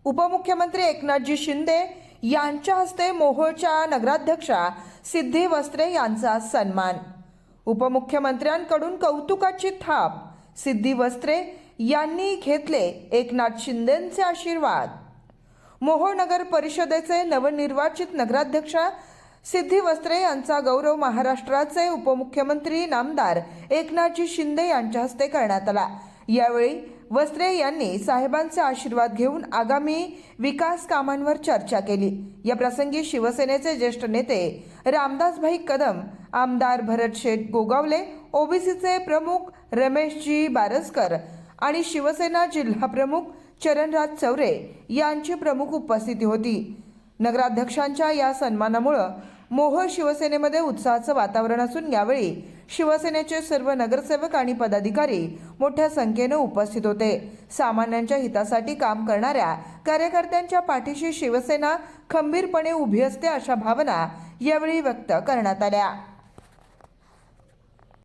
उपमुख्यमंत्री एकनाथजी शिंदे यांच्या हस्ते मोहोळच्या नगराध्यक्षा सिद्धी वस्त्रे यांचा सन्मान। उपमुख्यमंत्र्यांकडून कौतुकाची थाप, सिद्धी वस्त्रे यांनी घेतले एकनाथ शिंदेंचे आशीर्वाद। मोहोळ नगर परिषदेचे नवनिर्वाचित नगराध्यक्षा सिद्धी वस्त्रे यांचा गौरव महाराष्ट्राचे उपमुख्यमंत्री नामदार एकनाथजी शिंदे यांच्या हस्ते करण्यात आला। यावेळी वस्त्रे यांनी साहेबांचे आशीर्वाद घेऊन आगामी विकास कामांवर चर्चा केली। या प्रसंगी शिवसेनेचे ज्येष्ठ नेते रामदासभाई कदम, आमदार भरत शेठ गोगावले, ओबीसीचे प्रमुख रमेशजी बारसकर आणि शिवसेना जिल्हा प्रमुख चरणराज चौरे यांची प्रमुख उपस्थिती होती। नगराध्यक्षांच्या या सन्मानामुळे मोहोळ शिवसेनेमध्ये उत्साहाचं वातावरण असून यावेळी शिवसेनेचे सर्व नगरसेवक आणि पदाधिकारी मोठ्या संख्येने उपस्थित होते। सामान्यांच्या हितासाठी काम करणाऱ्या कार्यकर्त्यांच्या पाठीशी शिवसेना खंबीरपणे उभी असते अशा भावना यावेळी व्यक्त करण्यात आल्या।